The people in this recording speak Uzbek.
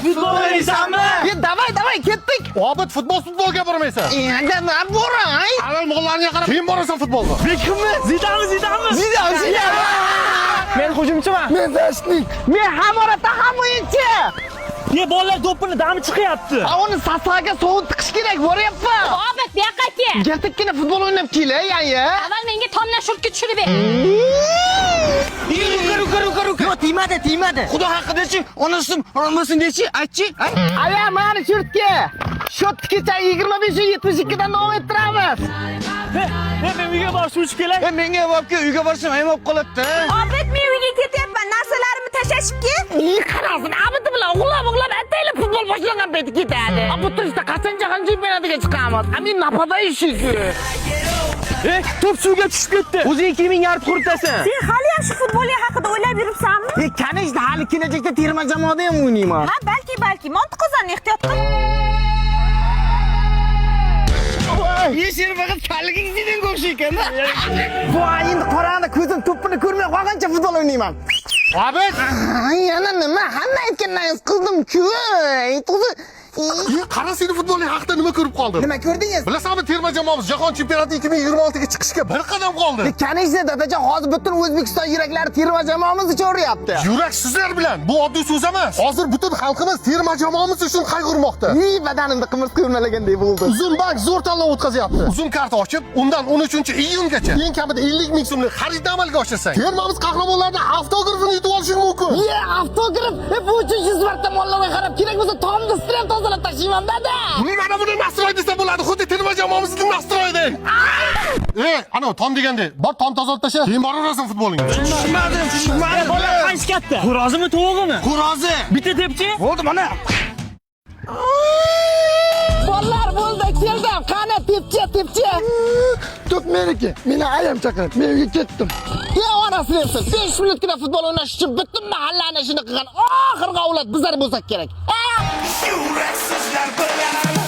Futbol o'ynaysanmi? Davay ketdik. Obid futbolga bormaysan. Endi nima boray? Avval mo'g'ullarga qarab, keyin borasan futbolga. Beckhammi? Zidanmi? Zidan. Men hujumchiman. Men zashnik. Men ham orada ham o'yinchi. Ye bolalar do'ppini dami chiqyapti. Uni sasaga sovun tiqish kerak, boryapman. Obid, bu yoqqa kel. Geltikkina futbol o'ynab kelay, aya. Avval menga tomdan shurtga tushirib ber. Yo, tegmadi. Xudo haqidachi, onasi nechi? Aytchi. Aya, mani shurtga. Shotgacha 25-72 dan davom ettiramiz. Men uyga borib uchib kelay. Menga borib uyga borsam ham olib qoladi-da. Obid, men uyga ketyapman. Narsalarimni tashlashib ket. Qarasin, Abid bilan o'g'lab attaylar futbol boshlangan payti ketadi. Butirishda qachon jahon chempionatiga chiqamiz? Amin napadayshiki. Top suvga tushib ketdi. O'zing 2000 yard quritasan. Sen hali ham shu futbol haqida o'ylab yuribsanmi? Kanishda hali kelajakda terma jamoada ham o'ynayman. Ha, balki. Mantiqozan ehtiyot qil. Sen faqat kalliging sizdan ko'rish ekan-da. Voy, endi qorong'ida ko'zim to'pini ko'rmay qolgancha futbol o'ynayman. Obid, Yana nima? Hamma aytganlaringiz qildim-ku. qara seni futbolning haqida nima ko'rib qoldim? Nima ko'rdingiz? Bilasanmi, terma jamoamiz Jahon chempionati 2026 ga chiqishga bir qadam qoldi. Kanishda dadajon, hozir butun O'zbekiston yuraklari terma jamoamiz uchun uryapti. Yurak sizlar bilan bu oddiy so'z emas. Hozir butun xalqimiz terma jamoamiz uchun qayg'urmoqda. Badanimda qimiz qimirlaganday bo'ldi. Uzun bank zo'r tanlov o'tkazyapti. Uzun karta ochib, undan 13-iyungacha eng kamida 50 ming so'mlik xaridni amalga oshirsang, termamiz qahramonlarining avtografini yutib olishing mumkin. Avtograf. Bu uchun 100 marta mollaga qarab, kerak bo'lsa tomni strem tozalab tashlayman dada. Mana buni nastroy desa bo'ladi, xuddi terma jamoamizning nastroyidek. Ana tom deganda, bor tom tozalab tasha, keyin boraverasan futbolingga. Tushunmadim. Bola qaysi katta? Xo'rozimi, to'g'imi? Xo'rozi. Bitta tepchi? Bo'ldi, mana. Bollar bo'ldi, keldim. Qani tepchi. To'p meniki. Meni ayam chaqirib, men uyga ketdim. Onasi dersin. 5 minutgina futbol o'ynash uchun butun mahallani ishini qilgan oxirgi avlod bizlar bo'lsak kerak. Yuraksizlar bilan